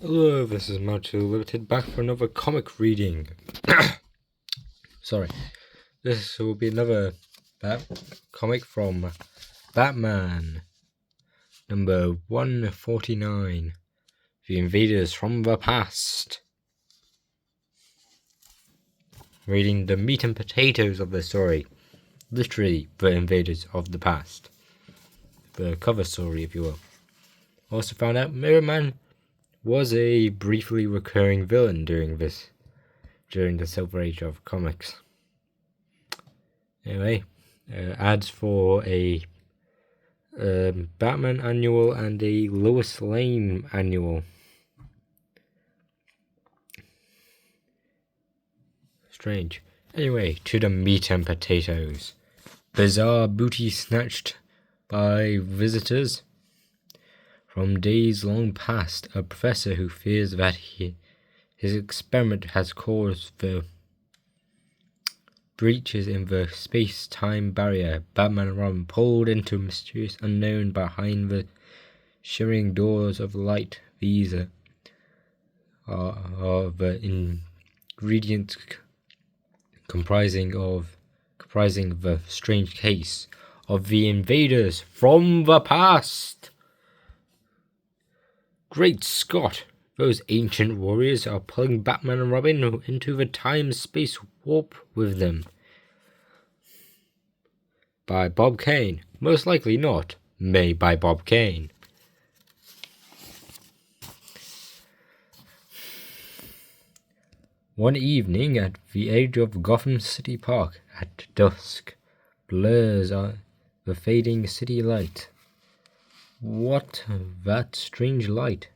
Hello, this is Martu Limited back for another comic reading. Sorry. This will be another comic from Batman, number 149, The Invaders from the Past. Reading the meat and potatoes of the story, literally the invaders of the past. The cover story, if you will. Also found out Mirror Man was a briefly recurring villain during the Silver Age of comics. Anyway, ads for a Batman annual and a Lois Lane annual. Strange. Anyway, to the meat and potatoes. Bizarre booty snatched by visitors from days long past. A professor who fears that his experiment has caused the breaches in the space-time barrier. Batman and Robin pulled into a mysterious unknown behind the shimmering doors of light. These are the ingredients comprising the strange case of the invaders from the past. Great Scott! Those ancient warriors are pulling Batman and Robin into the time-space warp with them. By Bob Kane. Most likely not. Made by Bob Kane. One evening at the edge of Gotham City Park at dusk, blurs on the fading city light. What that strange light?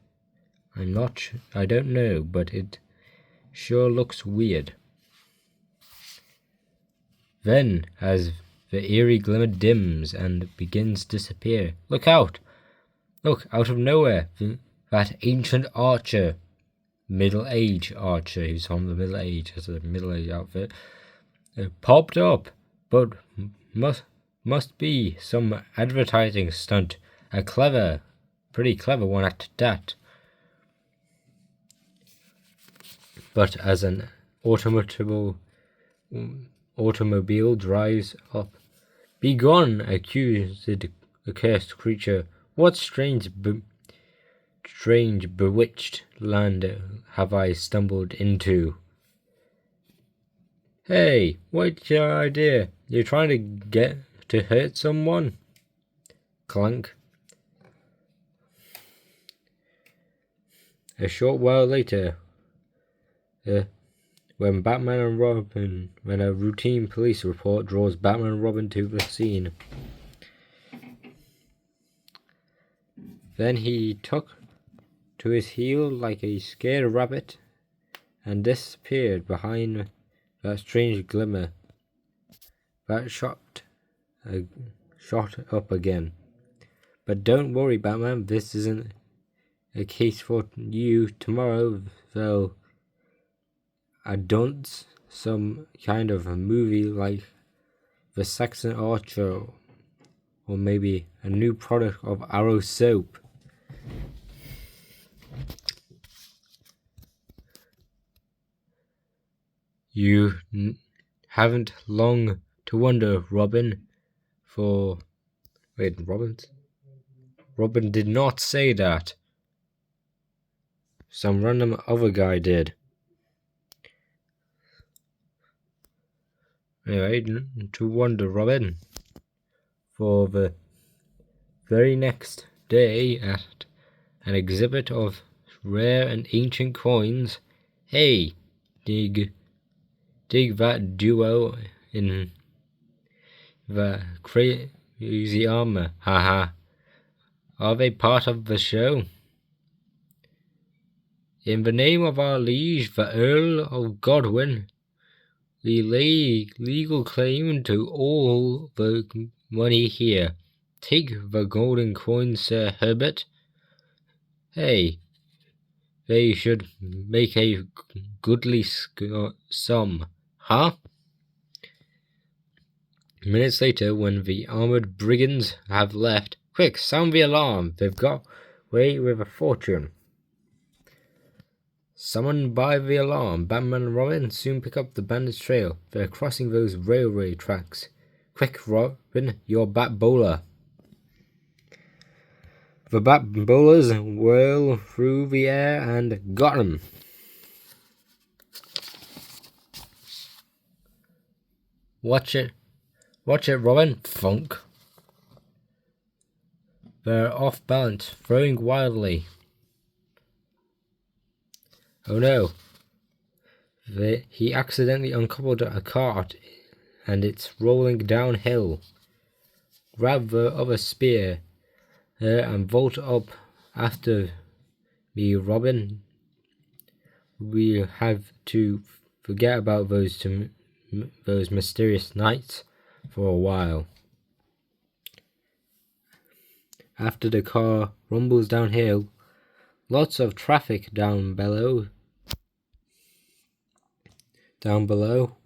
I don't know, but it sure looks weird. Then, as the eerie glimmer dims and begins to disappear, look out! Look, out of nowhere, that ancient archer, middle-age archer, who's on the middle age, has a middle-age outfit, popped up, but must be some advertising stunt, pretty clever one at that. But as an automobile drives up, "Begone, accused accursed creature! What strange bewitched land have I stumbled into?" "Hey, what's your idea? You're trying to get to hurt someone?" Clunk. A short while later, when a routine police report draws Batman and Robin to the scene. Then he took to his heel like a scared rabbit and disappeared behind that strange glimmer that shot up again. But don't worry, Batman, this isn't a case for you. Tomorrow they'll adults some kind of a movie like The Saxon Archer, or maybe a new product of Arrow soap. You haven't long to wonder, Robin, for... Wait, Robin did not say that. Some random other guy did. Anyway, to wonder, Robin, for the very next day at an exhibit of rare and ancient coins. Hey, dig that duo in the crazy armor, haha. Are they part of the show? In the name of our liege, the Earl of Godwin, we lay legal claim to all the money here. Take the golden coin, Sir Herbert. Hey, they should make a goodly sum, huh? Minutes later, when the armored brigands have left, quick, sound the alarm. They've got away with a fortune. Summoned by the alarm, Batman and Robin soon pick up the bandits' trail. They're crossing those railway tracks. Quick, Robin, your bat bowler. The bat bowlers whirl through the air and got him. Watch it, Robin. Funk. They're off balance, throwing wildly. Oh no. He accidentally uncoupled a cart and it's rolling downhill. Grab the other spear and vault up after me, Robin. We have to forget about those mysterious nights for a while. After the car rumbles downhill, lots of traffic down below.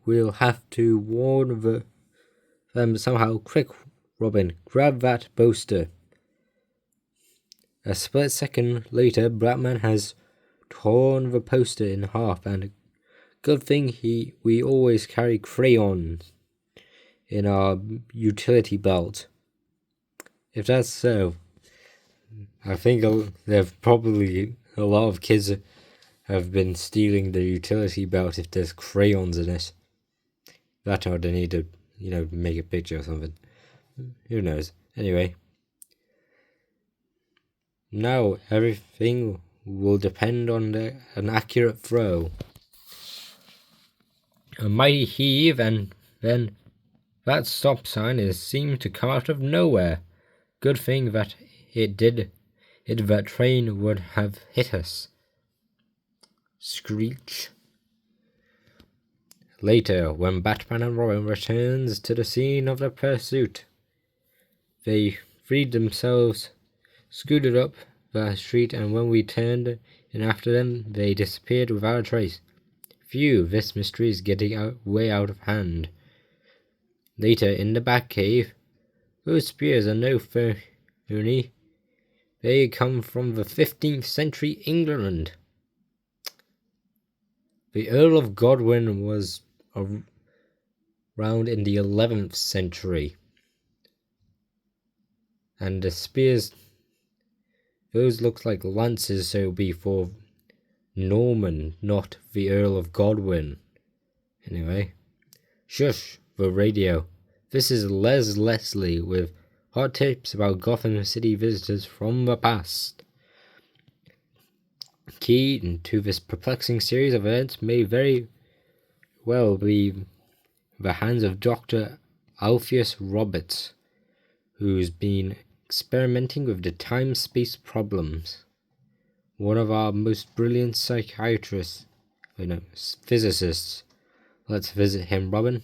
We'll have to warn them somehow. Quick, Robin, grab that poster. A split second later, Batman has torn the poster in half, and good thing we always carry crayons in our utility belt. If that's so, I think there's probably a lot of kids have been stealing the utility belt if there's crayons in it. That or they need to, make a picture or something. Who knows? Anyway. Now everything will depend on an accurate throw. A mighty heave, and then that stop sign seemed to come out of nowhere. Good thing that it did. That train would have hit us. Screech. Later, when Batman and Robin returns to the scene of the pursuit, they freed themselves, scooted up the street, and when we turned in after them, they disappeared without a trace. Phew, this mystery is getting way out of hand. Later, in the Batcave, those spears are no phony. They come from the 15th century England. The Earl of Godwin was around in the 11th century. And the spears, those look like lances, so it'll be for Norman, not the Earl of Godwin. Anyway, shush, the radio. This is Leslie with hot tips about Gotham City visitors from the past. Key to this perplexing series of events may very well be the hands of Dr. Alpheus Roberts, who's been experimenting with the time-space problems. One of our most brilliant physicists. Let's visit him, Robin.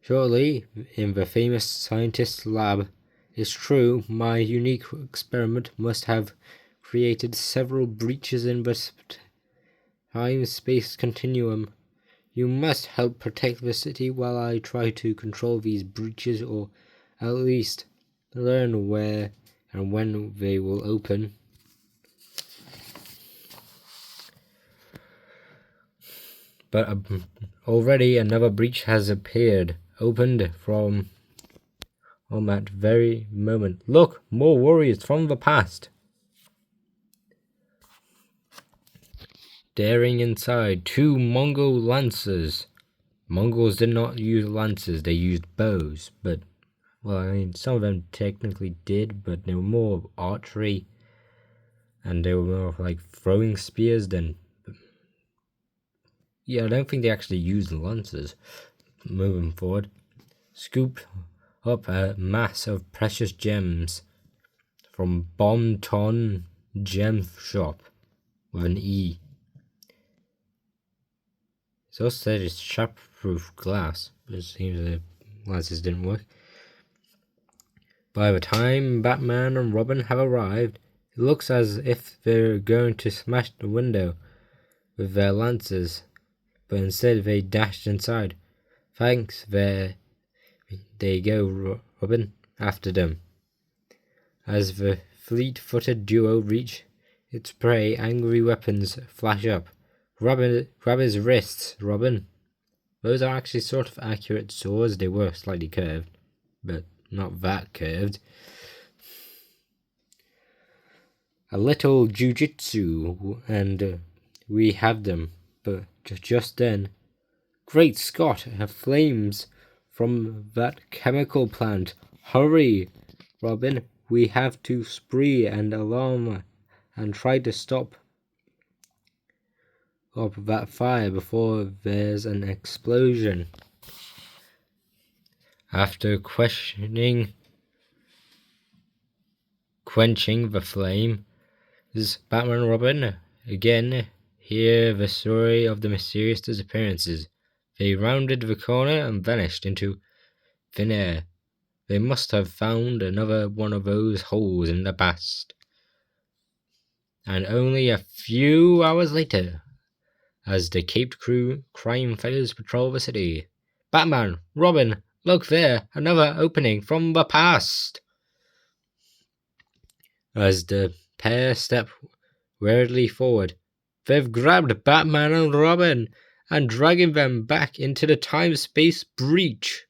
Shortly, in the famous scientist's lab, it's true, my unique experiment must have created several breaches in the time-space continuum. You must help protect the city while I try to control these breaches, or at least learn where and when they will open. But already another breach has opened from on that very moment. Look, more warriors from the past. Daring inside, 2 Mongol lancers. Mongols did not use lances, they used bows. But, some of them technically did, but they were more archery. And they were more like throwing spears than... Yeah, I don't think they actually used lances. Moving forward. Scoop up a mass of precious gems from Bon Ton Gem Shop with an E. It also said it's sharp-proof glass, but it seems the glasses didn't work. By the time Batman and Robin have arrived, it looks as if they're going to smash the window with their lances, but instead they dashed inside. Thanks, there they go, Robin, after them. As the fleet-footed duo reach its prey, angry weapons flash up. Grab his wrists, Robin. Those are actually sort of accurate swords. They were slightly curved, but not that curved. A little jujitsu, and we have them. But just then, great Scott, flames from that chemical plant. Hurry, Robin. We have to spree and alarm and try to stop up that fire before there's an explosion. After quenching the flame, Batman and Robin again hear the story of the mysterious disappearances. They rounded the corner and vanished into thin air. They must have found another one of those holes in the past. And only a few hours later, as the caped crime fighters patrol the city, Batman, Robin, look there, another opening from the past. As the pair step weirdly forward, they've grabbed Batman and Robin and dragging them back into the time-space breach.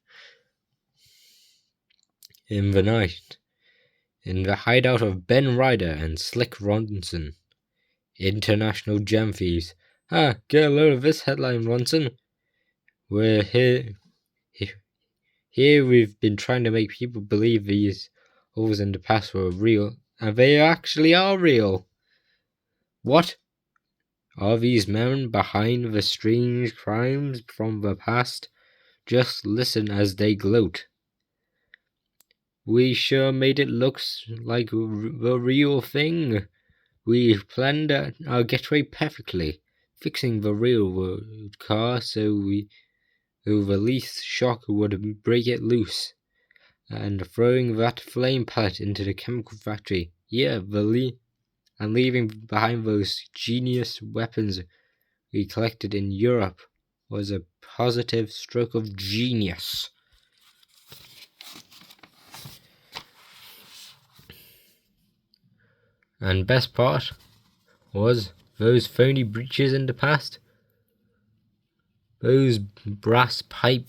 In the night, in the hideout of Ben Ryder and Slick Ronson, international gem thieves. Get a load of this headline, Ronson. We're here. Here we've been trying to make people believe these holes in the past were real, and they actually are real. What? Are these men behind the strange crimes from the past? Just listen as they gloat. We sure made it look like the real thing. We planned our getaway perfectly, fixing the railroad car so the least shock would break it loose, and throwing that flame pellet into the chemical factory. Yeah, and leaving behind those genius weapons we collected in Europe was a positive stroke of genius. And best part was those phony breaches in the past. Those brass pipe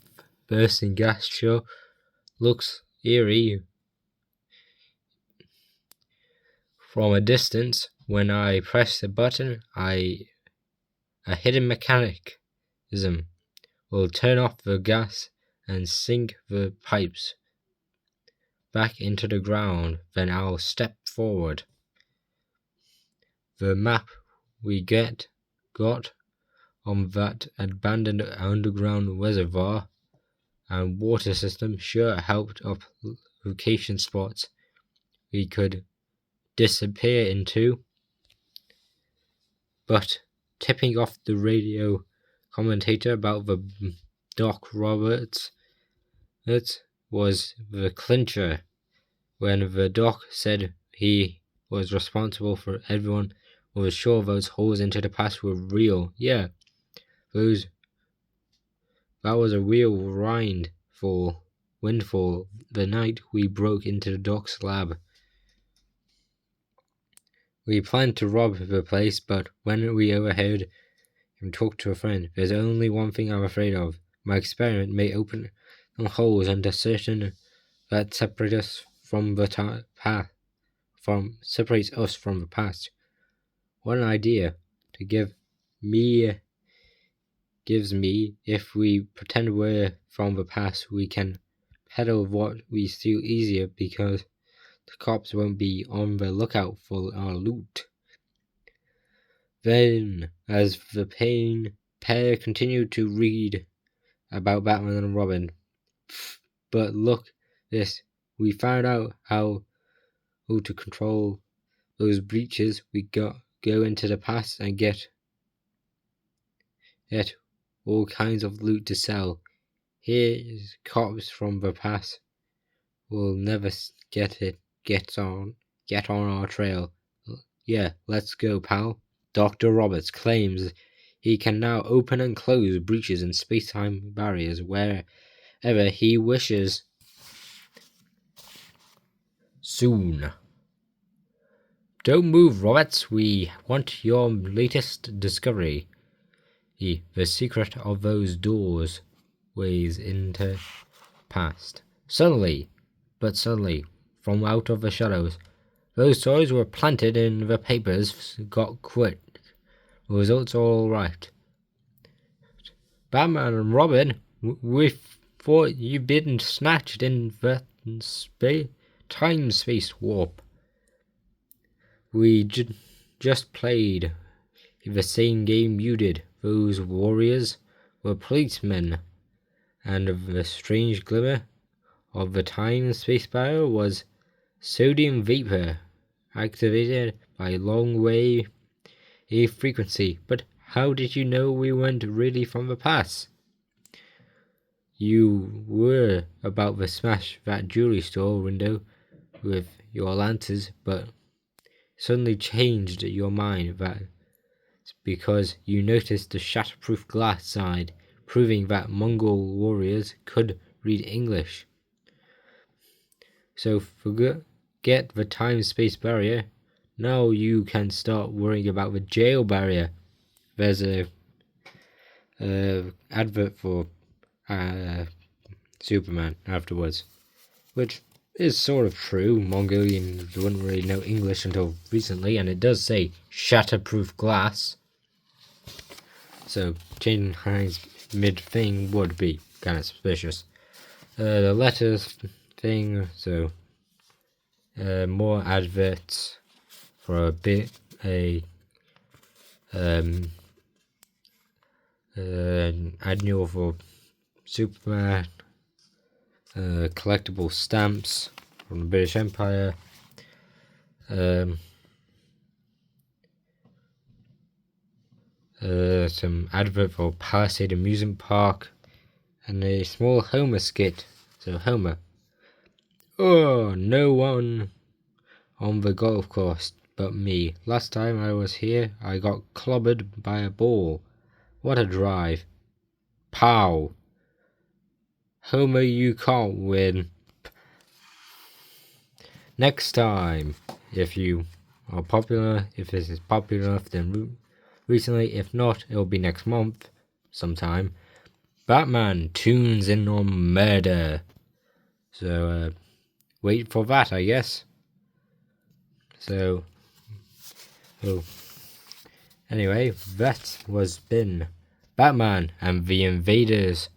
bursting gas sure looks eerie from a distance. When I press the button, a hidden mechanism will turn off the gas and sink the pipes back into the ground. Then I'll step forward. The map we got on that abandoned underground reservoir and water system sure helped up location spots we could disappear into. But tipping off the radio commentator about the Doc Roberts, it was the clincher. When the Doc said he was responsible for everyone, was sure those holes into the past were real. Yeah, that was a real windfall the night we broke into the Doc's lab. We planned to rob the place, but when we overheard him talk to a friend, there's only one thing I'm afraid of. My experiment may open some holes under certain that separate us from the separates us from the past. What an idea to gives me if we pretend we're from the past, we can peddle what we steal easier because the cops won't be on the lookout for our loot. Then, as the pair continued to read about Batman and Robin, but look this, we found out how to control those breaches. We go into the past and get all kinds of loot to sell. Here's cops from the past will never get on our trail. Yeah, let's go, pal. Dr. Roberts claims he can now open and close breaches in space-time barriers wherever he wishes. Soon, Don't move, Roberts. We want your latest discovery. The secret of those doors ways into past. Suddenly, from out of the shadows, those stories were planted in the papers. Got quick. Results all right. Batman and Robin, we thought you'd been snatched in the time-space warp. We just played the same game you did. Those warriors were policemen, and the strange glimmer of the time-space barrier was sodium vapor activated by long-wave frequency. But how did you know we weren't really from the past? You were about to smash that jewelry store window with your lances, but suddenly changed your mind. That's because you noticed the shatterproof glass side, proving that Mongol warriors could read English. So forget the time-space barrier. Now you can start worrying about the jail barrier. There's a advert for Superman afterwards, which is sort of true. Mongolians wouldn't really know English until recently, and it does say shatterproof glass. So changing hands mid-thing would be kind of suspicious. The letters thing, so more adverts for annual for Superman, collectible stamps from the British Empire, some advert for Palisade Amusement Park, and a small Homer skit. So Homer, oh, no one on the golf course but me. Last time I was here, I got clobbered by a ball. What a drive. Pow. Homer, you can't win. Next time, if you are popular, if this is popular enough, then recently. If not, it'll be next month, sometime. Batman tunes in on murder. So, wait for that, I guess. So, anyway, that was been Batman and the Invaders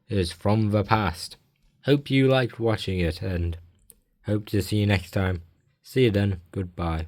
is from the past. Hope you liked watching it, and hope to see you next time. See you then. Goodbye.